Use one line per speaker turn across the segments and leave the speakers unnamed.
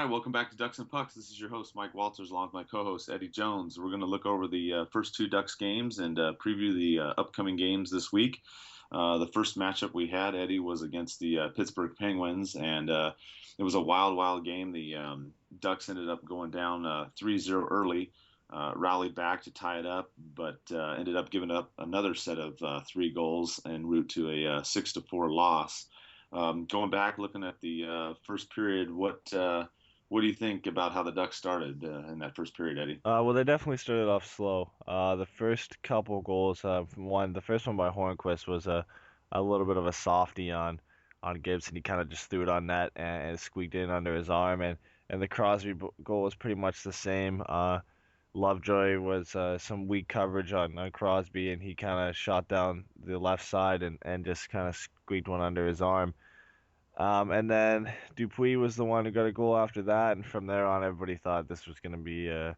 right, welcome back to Ducks and Pucks. This is your host, Mike Walters, along with my co-host, Eddy Jones. We're going to look over the first two Ducks games and preview the upcoming games this week. The first matchup we had, Eddie, was against the Pittsburgh Penguins, and it was a wild, wild game. The Ducks ended up going down 3-0 early, rallied back to tie it up, but ended up giving up another set of three goals en route to a 6-4 loss. Going back, looking at the first period, what do you think about how the Ducks started in that first period, Eddie?
Well, they definitely started off slow. The first couple goals, the first one by Hornquist was a little bit of a softie on Gibson. He kind of just threw it on net and squeaked in under his arm, and the Crosby goal was pretty much the same. Lovejoy was some weak coverage on Crosby, and he kind of shot down the left side and just kind of squeaked one under his arm. And then Dupuis was the one who got a goal after that, and from there on, everybody thought this was going to be a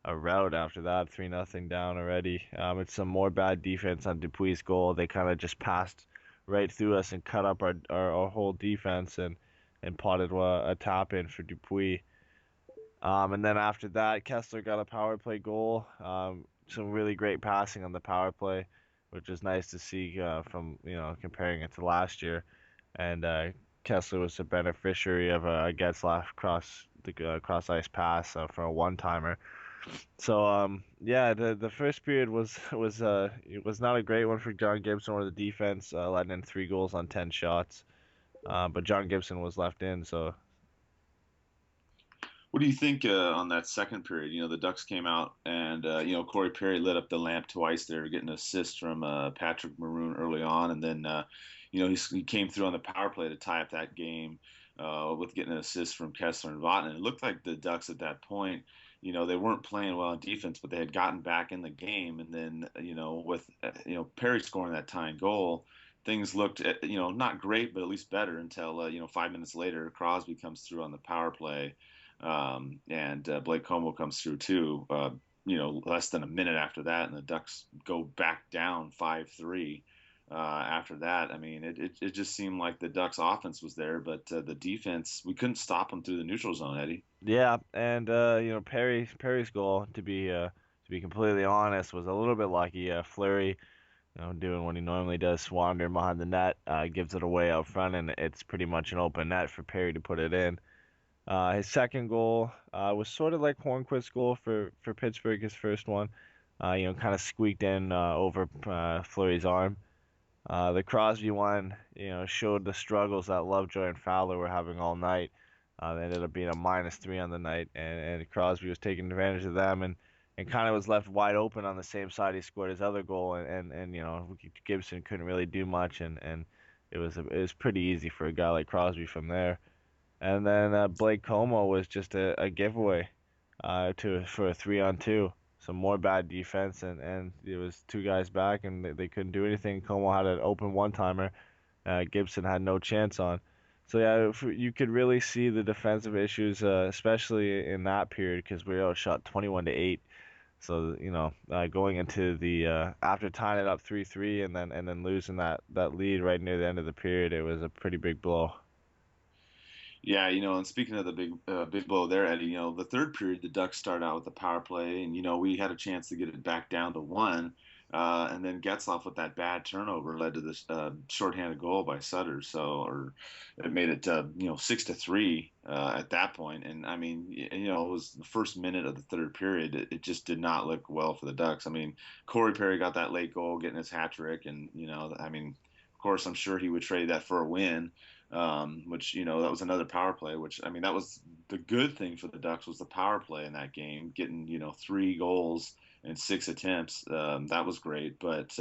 rout after that, 3-0 down already. It's some more bad defense on Dupuis' goal. They kind of just passed right through us and cut up our whole defense and potted a tap in for Dupuis. And then after that, Kessler got a power play goal. Some really great passing on the power play, which is nice to see from comparing it to last year. And Kessler was the beneficiary of a Getzlaf cross ice pass for a one timer. So yeah, the first period was not a great one for John Gibson or the defense, letting in three goals on 10 shots. But John Gibson was left in, so
What do you think on that second period? The Ducks came out and Corey Perry lit up the lamp twice there, getting an assist from Patrick Maroon early on, and then he came through on the power play to tie up that game with getting an assist from Kessler and Vatanen. It looked like the Ducks at that point, they weren't playing well on defense, but they had gotten back in the game, and then with Perry scoring that tying goal. Things looked, not great, but at least better until, 5 minutes later, Crosby comes through on the power play, and Blake Como comes through too. Less than a minute after that, and the Ducks go back down 5-3. After that, I mean, it just seemed like the Ducks' offense was there, but the defense, we couldn't stop them through the neutral zone, Eddie.
yeah. And Perry's goal, to be completely honest, was a little bit lucky. Fleury, doing what he normally does, wandering behind the net, gives it away out front, and it's pretty much an open net for Perry to put it in. His second goal was sort of like Hornquist's goal for Pittsburgh, his first one. Kind of squeaked in over Fleury's arm. The Crosby one, showed the struggles that Lovejoy and Fowler were having all night. They ended up being a -3 on the night, and Crosby was taking advantage of them and kind of was left wide open on the same side he scored his other goal, and Gibson couldn't really do much, and it was pretty easy for a guy like Crosby from there. And then Blake Como was just a giveaway for a 3-on-2. Some more bad defense, and it was two guys back, and they couldn't do anything. Como had an open one-timer. Gibson had no chance on. So yeah, you could really see the defensive issues, especially in that period, because we outshot 21-8. So going into the after tying it up 3-3 and then losing that lead right near the end of the period, it was a pretty big blow.
Yeah, and speaking of the big blow there, Eddie, the third period, the Ducks start out with the power play, and we had a chance to get it back down to one, and then Getzlaf with that bad turnover led to this shorthanded goal by Sutter. So, or it made it 6-3 at that point, and I mean, it was the first minute of the third period. It just did not look well for the Ducks. I mean, Corey Perry got that late goal, getting his hat trick, and I mean, of course, I'm sure he would trade that for a win, which that was another power play. Which I mean, that was the good thing for the Ducks was the power play in that game, getting three goals and six attempts. That was great, but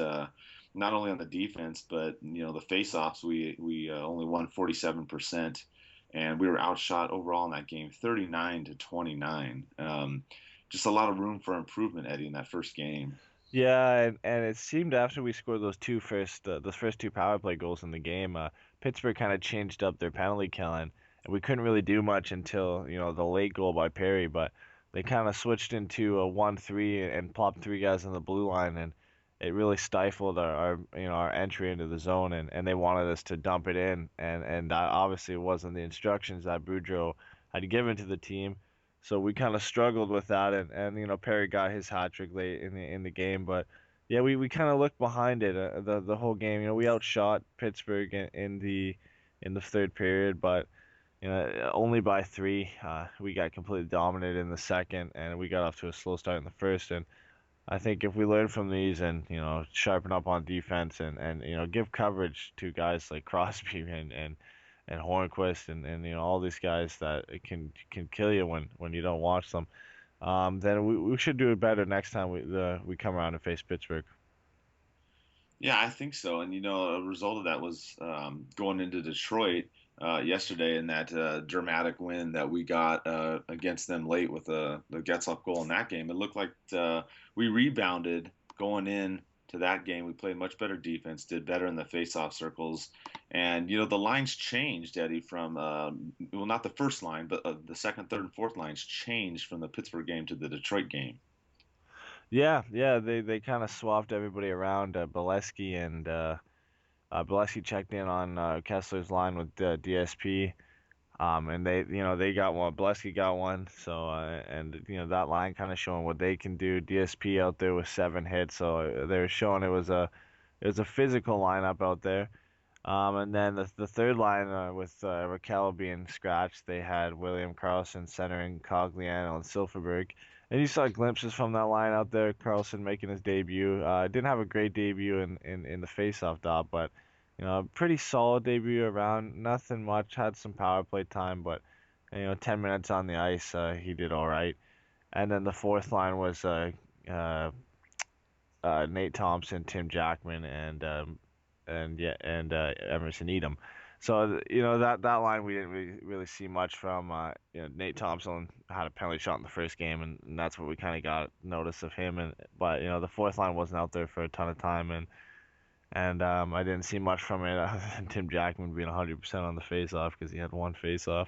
not only on the defense, but the faceoffs, we only won 47%, and we were outshot overall in that game, 39-29. Just a lot of room for improvement, Eddie, in that first game.
Yeah, and it seemed after we scored those first two power play goals in the game, Pittsburgh kind of changed up their penalty killing, and we couldn't really do much until the late goal by Perry. But they kind of switched into a 1-3 and plopped three guys on the blue line, and it really stifled our entry into the zone, and they wanted us to dump it in, and that obviously wasn't the instructions that Boudreau had given to the team. So we kind of struggled with that, and Perry got his hat trick late in the game, but yeah, we kind of looked behind it the whole game. We outshot Pittsburgh in the third period, but only by three. We got completely dominated in the second, and we got off to a slow start in the first. And I think if we learn from these and sharpen up on defense and give coverage to guys like Crosby and Hornquist and all these guys that can kill you when you don't watch them, then we should do it better next time we come around and face Pittsburgh.
Yeah, I think so. And a result of that was going into Detroit yesterday in that dramatic win that we got against them late with the Getzlaf goal in that game. It looked like we rebounded going in to that game. We played much better defense, did better in the faceoff circles, and the lines changed, Eddie, from well, not the first line, but the second, third, and fourth lines changed from the Pittsburgh game to the Detroit game.
Yeah, yeah, they kind of swapped everybody around. Bolesky checked in on Kessler's line with DSP. And they got one. Bolesky got one. So and that line kind of showing what they can do. DSP out there with 7 hits, so they were showing it was a physical lineup out there. And then the third line with Raquel being scratched, they had William Karlsson centering Cogliano and Silverberg. And you saw glimpses from that line out there. Karlsson making his debut. Didn't have a great debut in the faceoff dot, but pretty solid debut around. Nothing much. Had some power play time, but 10 minutes on the ice, he did all right. And then the fourth line was uh, Nate Thompson, Tim Jackman, and Emerson Edom. So that line we didn't really see much from. Nate Thompson had a penalty shot in the first game, and that's what we kind of got notice of him. But the fourth line wasn't out there for a ton of time, and I didn't see much from it other than Tim Jackman being 100% on the faceoff because he had one faceoff.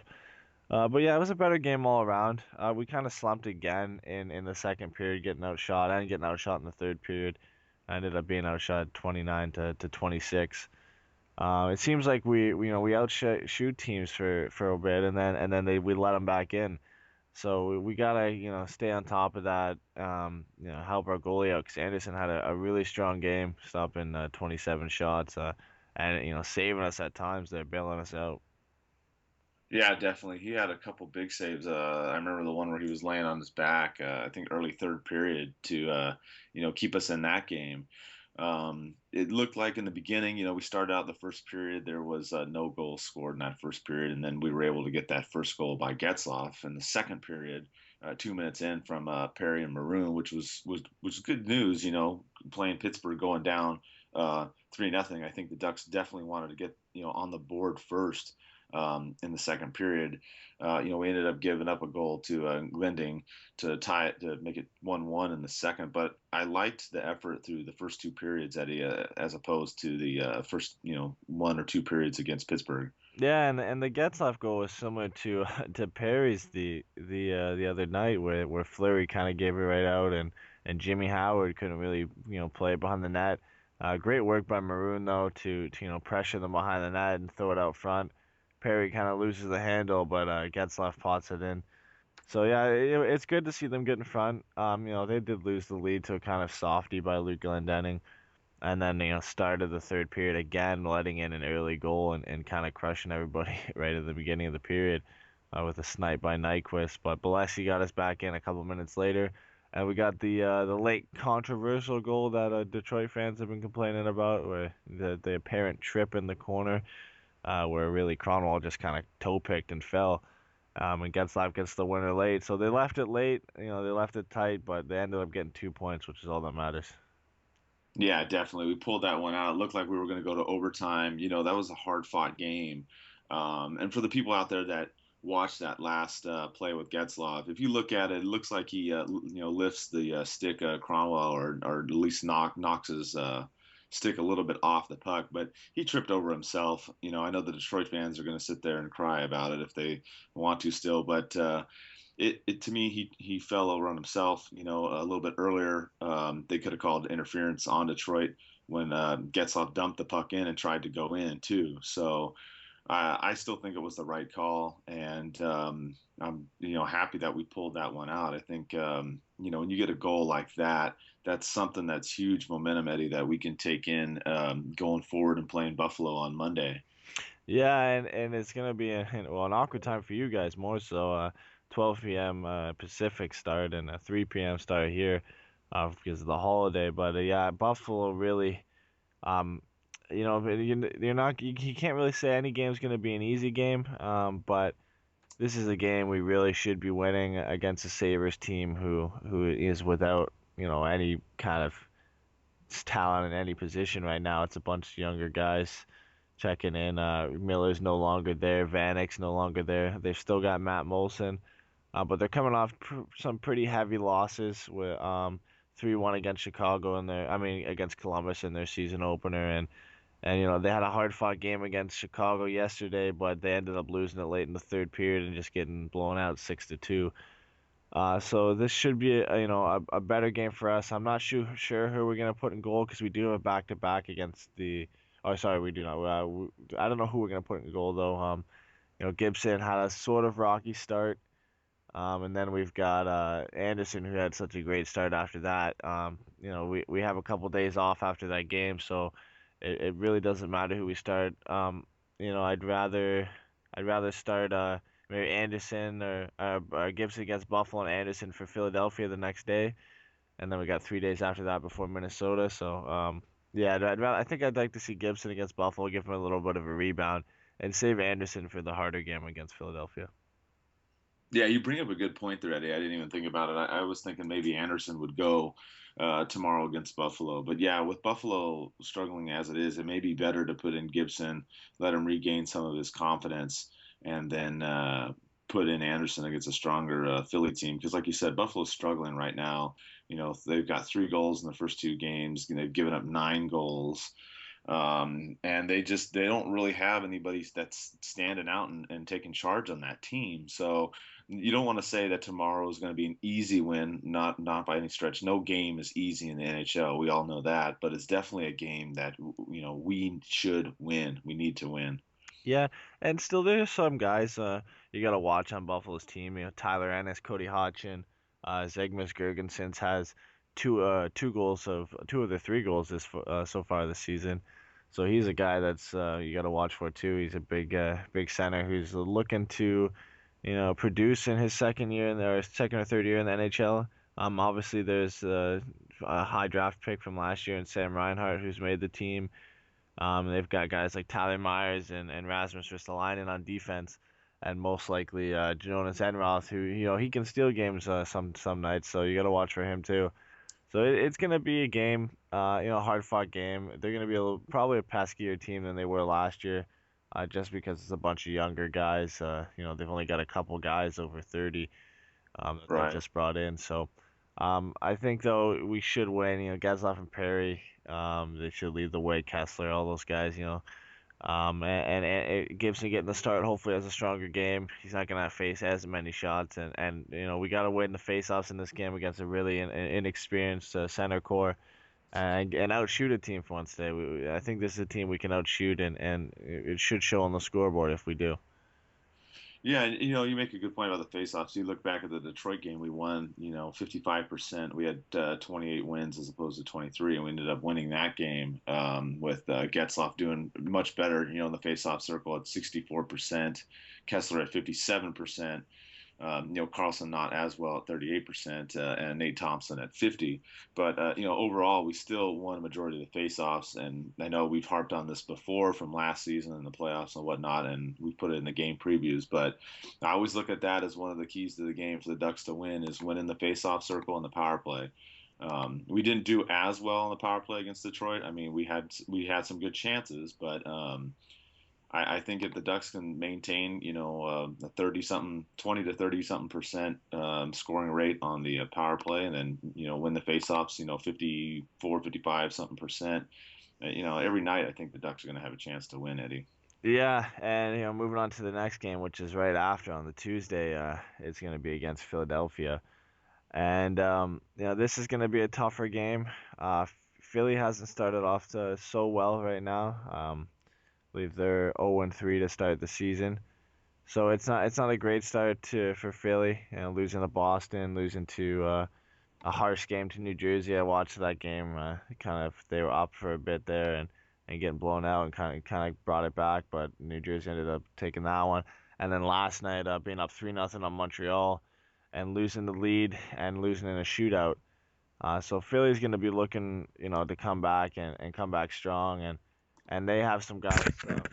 But yeah, it was a better game all around. We kind of slumped again in the second period, getting outshot and getting outshot in the third period. I ended up being outshot 29 to 26. It seems like we outshoot teams for a bit, and then we let them back in. So we gotta stay on top of that. Help our goalie out because Anderson had a really strong game, stopping 27 shots, and saving us at times. They're bailing us out.
Yeah, definitely. He had a couple big saves. I remember the one where he was laying on his back. I think early third period to keep us in that game. It looked like in the beginning, we started out the first period. There was no goal scored in that first period, and then we were able to get that first goal by Getzlaf in the second period, 2 minutes in from Perry and Maroon, which was good news. Playing Pittsburgh going down 3-0. I think the Ducks definitely wanted to get on the board first in the second period. We ended up giving up a goal to Glending to tie it to make it 1-1 in the second. But I liked the effort through the first two periods, Eddie, as opposed to the first 1 or 2 periods against Pittsburgh.
Yeah, and the Getzlaf goal was similar to to Perry's the other night where Fleury kind of gave it right out and Jimmy Howard couldn't really play it behind the net. Great work by Maroon though to pressure them behind the net and throw it out front. Perry kind of loses the handle, but Getzlaf pots it in. So yeah, it's good to see them get in front. They did lose the lead to a kind of softie by Luke Glendening, and then started the third period again, letting in an early goal and kind of crushing everybody right at the beginning of the period with a snipe by Nyquist. But Bolesky got us back in a couple minutes later, and we got the late controversial goal that Detroit fans have been complaining about, where the apparent trip in the corner, where really Cronwall just kind of toe picked and fell. And Getzlaf gets the winner late, so they left it late. They left it tight, but they ended up getting 2 points, which is all that matters.
Yeah, definitely. We pulled that one out. It looked like we were going to go to overtime. That was a hard fought game. And for the people out there that watched that last play with Getzlaf, if you look at it, it looks like he lifts the stick Cromwell or at least knocks his stick a little bit off the puck, but he tripped over himself. I know the Detroit fans are going to sit there and cry about it if they want to still, but it to me he fell over on himself. A little bit earlier, they could have called interference on Detroit when Getzlaf dumped the puck in and tried to go in too. So I still think it was the right call, and I'm happy that we pulled that one out. I think when you get a goal like that, that's something that's huge momentum, Eddie, that we can take in going forward and playing Buffalo on Monday.
Yeah, and it's gonna be an awkward time for you guys more so. 12 p.m. Pacific start and a 3 p.m. start here, because of the holiday. But yeah, Buffalo really, um, you're not you can't really say any game's gonna be an easy game. But this is a game we really should be winning against a Sabres team who is without any kind of talent in any position right now. It's a bunch of younger guys checking in. Miller's no longer there. Vanek's no longer there. They've still got Matt Molson, but they're coming off some pretty heavy losses with 3-1 against Chicago and I mean against Columbus in their season opener, and they had a hard fought game against Chicago yesterday, but they ended up losing it late in the third period and just getting blown out 6-2. So this should be a better game for us. I'm not sure who we're gonna put in goal because we do have a back to back against the. Oh, sorry, we do not. I don't know who we're gonna put in goal though. Gibson had a sort of rocky start, and then we've got Anderson who had such a great start after that. We have a couple days off after that game, so it really doesn't matter who we start. I'd rather start maybe Anderson or Gibson against Buffalo and Anderson for Philadelphia the next day, and then we got 3 days after that before Minnesota. So yeah, I think I'd like to see Gibson against Buffalo, give him a little bit of a rebound, and save Anderson for the harder game against Philadelphia.
Yeah, you bring up a good point there, Eddie. I didn't even think about it. I was thinking maybe Anderson would go tomorrow against Buffalo. But yeah, with Buffalo struggling as it is, it may be better to put in Gibson, let him regain some of his confidence, and then put in Anderson against a stronger Philly team. Because, like you said, Buffalo's struggling right now. They've got 3 goals in the first 2 games. They've given up 9 goals. And they don't really have anybody that's standing out and taking charge on that team. So you don't want to say that tomorrow is going to be an easy win, not by any stretch. No game is easy in the NHL. We all know that, but it's definitely a game that we should win. We need to win.
Yeah, and still there's some guys you gotta watch on Buffalo's team. Tyler Ennis, Cody Hodgson, Zegmas Girgensons has two of the 3 goals so far this season. So he's a guy that's you gotta watch for too. He's a big center who's looking to produce in his second or third year in the NHL. Obviously there's a high draft pick from last year in Sam Reinhart who's made the team. They've got guys like Tyler Myers and Rasmus Ristolainen on defense, and most likely Jonas Enroth, who he can steal games some nights, so you got to watch for him too. So it's gonna be a game, hard fought game. They're gonna be probably a peskier team than they were last year, just because it's a bunch of younger guys. They've only got a couple guys over 30 that they've
Right.
just brought in. So I think though we should win. Getzlaf and Perry, they should lead the way. Kessler, all those guys, Gibson getting the start hopefully has a stronger game. He's not gonna face as many shots, and we gotta win the faceoffs in this game against a really inexperienced center core. And outshoot a team for once today. I think this is a team we can outshoot, and it should show on the scoreboard if we do.
Yeah, you make a good point about the faceoffs. You look back at the Detroit game, we won, 55%. We had 28 wins as opposed to 23, and we ended up winning that game with Getzlaf doing much better, in the faceoff circle at 64%, Kessler at 57%. Carlson not as well at 38%, and Nate Thompson at 50. But overall, we still won a majority of the faceoffs, and I know we've harped on this before from last season and the playoffs and whatnot, and we put it in the game previews. But I always look at that as one of the keys to the game for the Ducks to win is winning the faceoff circle and the power play. We didn't do as well in the power play against Detroit. I mean, we had some good chances, but I think if the Ducks can maintain, a 30 something, 20 to 30 something percent scoring rate on the power play, and then win the faceoffs, 54, 55 something percent, every night I think the Ducks are going to have a chance to win, Eddie.
Yeah, and moving on to the next game, which is right after on the Tuesday, it's going to be against Philadelphia. And this is going to be a tougher game. Philly hasn't started off so well right now. believe they're 0-3 to start the season. So it's not a great start to for Philly, losing to Boston, losing to a harsh game to New Jersey. I watched that game. Kind of they were up for a bit there and getting blown out and kind of brought it back, but New Jersey ended up taking that one. And then last night, being up 3-0 on Montreal and losing the lead and losing in a shootout. So Philly's going to be looking, to come back and come back strong, and they have some guys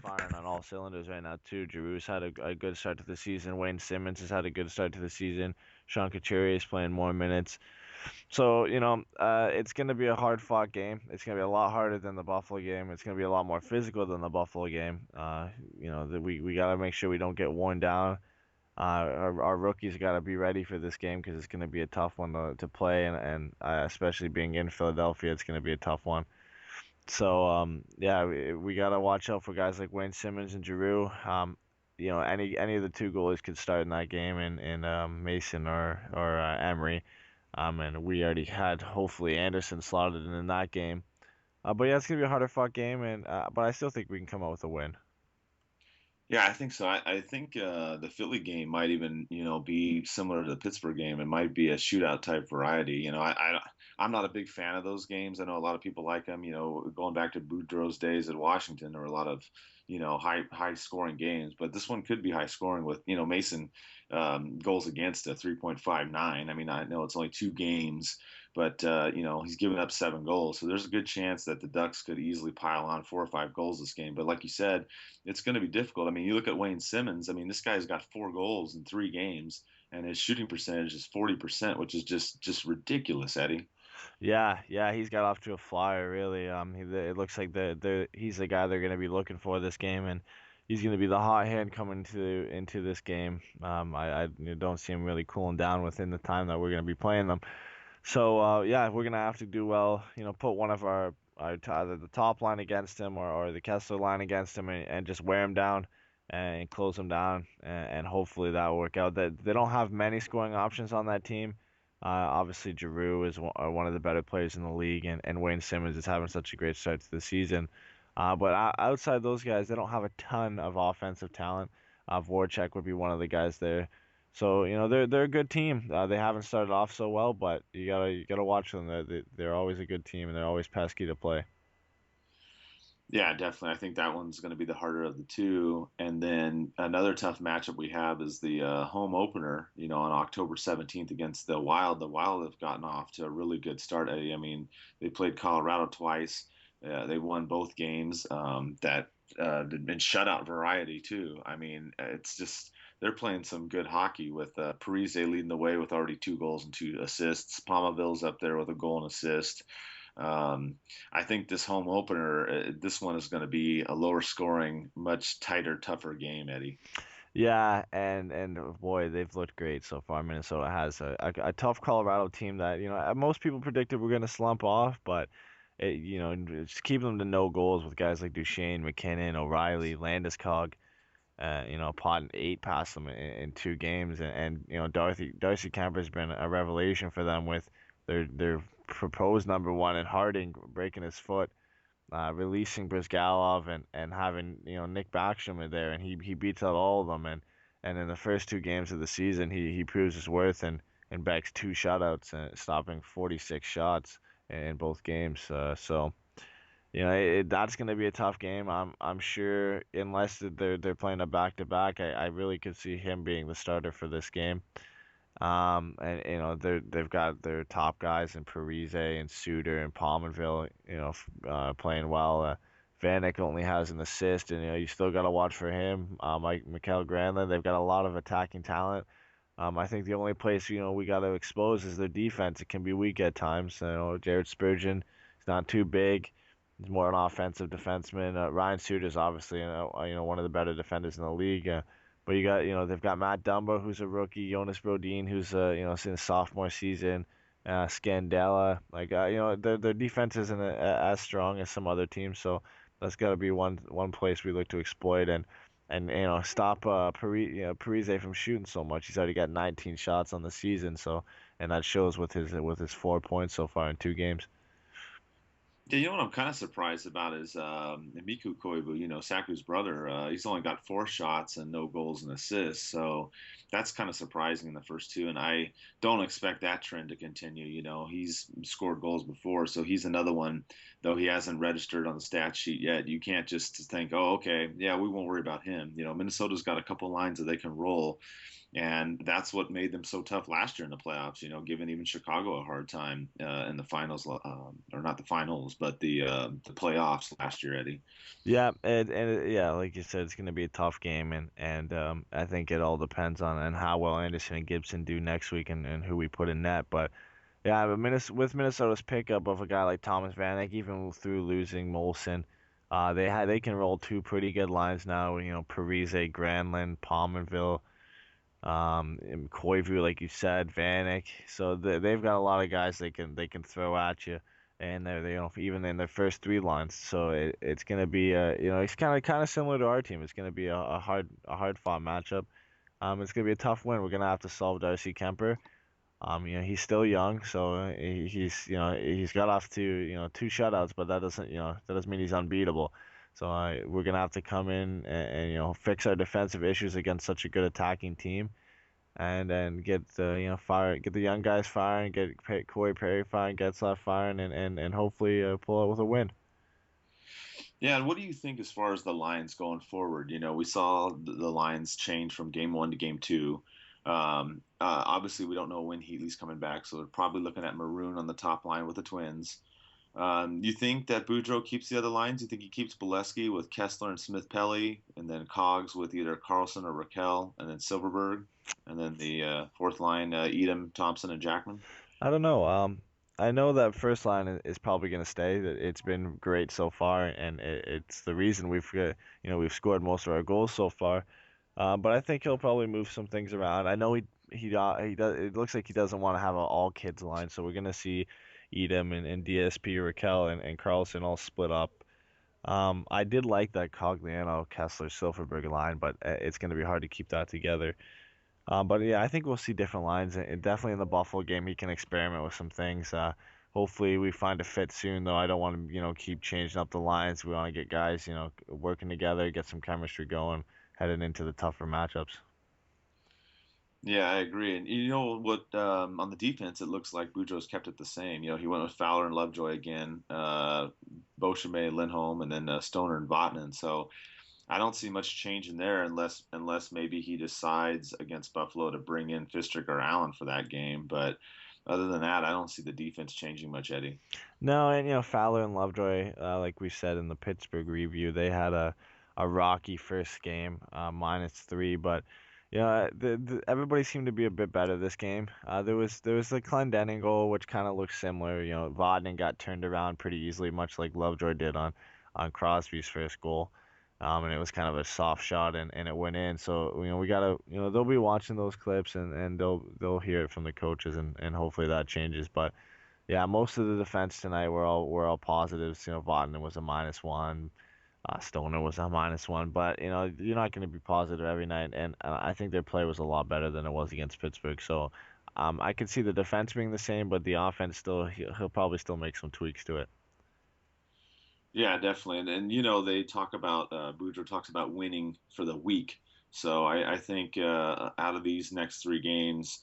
firing on all cylinders right now too. Giroux's had a good start to the season. Wayne Simmons has had a good start to the season. Sean Couturier is playing more minutes. So, it's going to be a hard fought game. It's going to be a lot harder than the Buffalo game. It's going to be a lot more physical than the Buffalo game. We got to make sure we don't get worn down. Our rookies got to be ready for this game because it's going to be a tough one to play, and especially being in Philadelphia, it's going to be a tough one. So, yeah, we got to watch out for guys like Wayne Simmons and Giroux. Any of the two goalies could start in that game, in Mason or Emery. And we already had hopefully Anderson slotted in that game. But yeah, it's gonna be a harder fought game, and but I still think we can come out with a win.
Yeah, I think so. I think the Philly game might even, be similar to the Pittsburgh game. It might be a shootout type variety. I'm not a big fan of those games. I know a lot of people like them. Going back to Boudreau's days at Washington, there were a lot of, high scoring games. But this one could be high scoring with, Mason goals against a 3.59. I mean, I know it's only two games, but he's given up 7 goals, so there's a good chance that the Ducks could easily pile on 4 or 5 goals this game. But like you said, it's going to be difficult. I mean, you look at Wayne Simmons. I mean, this guy's got 4 goals in 3 games, and his shooting percentage is 40%, which is just ridiculous, Eddie.
Yeah, he's got off to a flyer really. It looks like he's the guy they're gonna be looking for this game, and he's gonna be the hot hand coming into this game. I don't see him really cooling down within the time that we're gonna be playing them. So yeah, we're gonna have to do well. Put one of either the top line against him or the Kessler line against him and just wear him down and close him down and hopefully that'll work out. That they don't have many scoring options on that team. Obviously, Giroux is one of the better players in the league, and Wayne Simmons is having such a great start to the season. But outside those guys, they don't have a ton of offensive talent. Voracek would be one of the guys there. So they're a good team. They haven't started off so well, but you gotta watch them. They're always a good team and they're always pesky to play.
Yeah, definitely. I think that one's going to be the harder of the two. And then another tough matchup we have is the home opener, on October 17th against the Wild. The Wild have gotten off to a really good start, Eddie. I mean, they played Colorado twice. They won both games. That been shutout variety too. I mean, it's just they're playing some good hockey with Parise leading the way with already 2 goals and 2 assists. Palmaville's up there with a goal and assist. Um, I think this home opener, this one is going to be a lower scoring, much tighter, tougher game, Eddie.
Yeah, and boy, they've looked great so far. Minnesota has a tough Colorado team that most people predicted were going to slump off, but just keep them to no goals with guys like Duchesne, McKinnon, O'Reilly, Landeskog. Pot 8 past them in 2 games, and Darcy Kemper's been a revelation for them with their proposed number one and Harding breaking his foot, releasing Brizgalov and having Nick Backstrom in there, and he beats out all of them, and in the first 2 games of the season he proves his worth and backs 2 shutouts and stopping 46 shots in both games. So. That's going to be a tough game. I'm sure unless they're playing a back to back, I really could see him being the starter for this game. And they've got their top guys in Parise and Suter and Palmerville, playing well. Vanek only has an assist, and you still got to watch for him. Mikael Granlund, they've got a lot of attacking talent. I think the only place we got to expose is their defense. It can be weak at times. Jared Spurgeon is not too big. He's more an offensive defenseman. Ryan Suter's obviously one of the better defenders in the league. But you got they've got Matt Dumba who's a rookie, Jonas Brodin who's in his sophomore season, Scandella. Like their defense isn't as strong as some other teams, so that's got to be one place we look to exploit and stop Parise from shooting so much. He's already got 19 shots on the season, so and that shows with his 4 points so far in 2 games.
Yeah, you know what I'm kind of surprised about is Miku Koivu, Saku's brother. He's only got 4 shots and no goals and assists, so that's kind of surprising in the first two. And I don't expect that trend to continue. He's scored goals before, so he's another one, though he hasn't registered on the stat sheet yet. You can't just think, oh, okay, yeah, we won't worry about him. Minnesota's got a couple lines that they can roll. And that's what made them so tough last year in the playoffs, giving even Chicago a hard time in the finals, or not the finals, but the playoffs last year, Eddie.
Yeah, and yeah, like you said, it's going to be a tough game, and I think it all depends on how well Anderson and Gibson do next week and who we put in net. But yeah, but with Minnesota's pickup of a guy like Thomas Vanek, even through losing Molson, they can roll two pretty good lines now. Parise, Granlund, Palmerville, and Koivu, like you said, Vanek. So they've got a lot of guys they can throw at you, and they even in their first three lines. So it's gonna be it's kind of similar to our team. It's gonna be a hard fought matchup. It's gonna be a tough win. We're gonna have to solve Darcy Kemper. He's still young, so he's got off to two shutouts, but that doesn't mean he's unbeatable. So we're gonna have to come in and fix our defensive issues against such a good attacking team, and then get the get the young guys firing, get Corey Perry firing, Getzlaff firing, and hopefully pull out with a win.
Yeah, and what do you think as far as the lines going forward? We saw the lines change from game one to game two. Obviously, we don't know when Heatley's coming back, so they're probably looking at Maroon on the top line with the Twins. You think that Boudreau keeps the other lines? You think he keeps Bolesky with Kessler and Smith Pelly, and then Cogs with either Carlson or Raquel, and then Silverberg, and then the fourth line, Edom, Thompson, and Jackman?
I don't know. I know that first line is probably going to stay. That it's been great so far, and it's the reason we've scored most of our goals so far. But I think he'll probably move some things around. I know he does. It looks like he doesn't want to have an all kids line, so we're gonna see Edom and DSP, Raquel and Carlson all split up. I did like that Cogliano, Kessler, Silverberg line, but it's gonna be hard to keep that together. But yeah, I think we'll see different lines. And definitely in the Buffalo game, he can experiment with some things. Hopefully we find a fit soon, though. I don't want to, keep changing up the lines. We want to get guys, working together, get some chemistry going, heading into the tougher matchups.
Yeah, I agree. And you know what? On the defense, it looks like Boudreaux's kept it the same. He went with Fowler and Lovejoy again, Beauchemin, Lindholm, and then Stoner and Vatanen. So I don't see much change in there unless maybe he decides against Buffalo to bring in Fistrick or Allen for that game. But other than that, I don't see the defense changing much, Eddie.
No, and Fowler and Lovejoy, like we said in the Pittsburgh review, they had a rocky first game, -3, but yeah, everybody seemed to be a bit better this game. There was the Clendening goal, which kind of looks similar. Vodden got turned around pretty easily, much like Lovejoy did on Crosby's first goal. And it was kind of a soft shot and it went in. So we gotta they'll be watching those clips and they'll hear it from the coaches and hopefully that changes. But yeah, most of the defense tonight were all positives. Vatanen was a -1, Stoner was a -1, but you're not going to be positive every night, and I think their play was a lot better than it was against Pittsburgh. So I could see the defense being the same, but the offense still he'll probably still make some tweaks to it.
Yeah, definitely. And they talk about Boudreaux talks about winning for the week. So I think out of these next 3 games,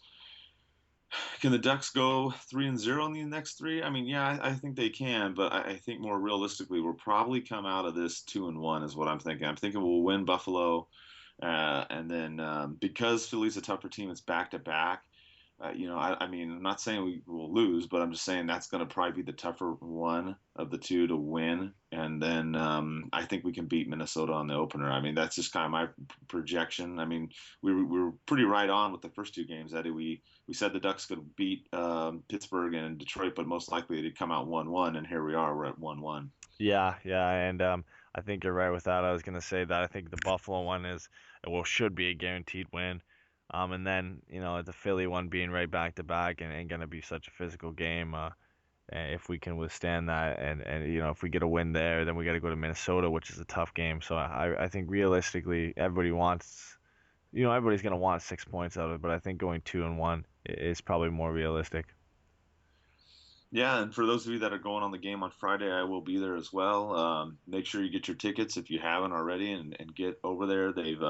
can the Ducks go 3-0 in the next three? I mean, yeah, I think they can, but I think more realistically, we'll probably come out of this 2-1 is what I'm thinking. I'm thinking we'll win Buffalo, and then because Philly's a tougher team, it's back to back. I mean, I'm not saying we will lose, but I'm just saying that's going to probably be the tougher one of the two to win. And then I think we can beat Minnesota on the opener. I mean, that's just kind of my projection. I mean, we were pretty right on with the first 2 games, Eddie. We said the Ducks could beat Pittsburgh and Detroit, but most likely they'd come out 1-1, and here we are. We're at 1-1.
Yeah, yeah, and I think you're right with that. I was gonna say that I think the Buffalo one should be a guaranteed win. And then the Philly one being right back to back and gonna be such a physical game. If we can withstand that, and if we get a win there, then we got to go to Minnesota, which is a tough game. So I think realistically, everybody's gonna want 6 points out of it, but I think going 2-1 is probably more realistic.
Yeah, and for those of you that are going on the game on Friday, I will be there as well. Make sure you get your tickets if you haven't already, and get over there. They've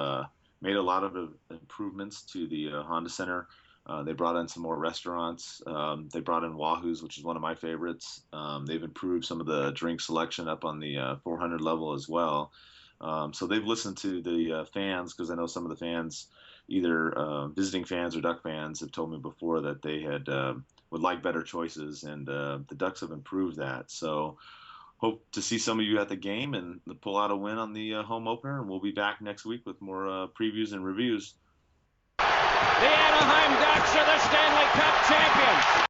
made a lot of improvements to the Honda Center. They brought in some more restaurants. They brought in Wahoo's, which is one of my favorites. They've improved some of the drink selection up on the 400 level as well. So they've listened to the fans, because I know some of the fans, either visiting fans or Duck fans, have told me before that they had would like better choices, and the Ducks have improved that. So hope to see some of you at the game and pull out a win on the home opener. And we'll be back next week with more previews and reviews.
The Anaheim Ducks are the Stanley Cup champions.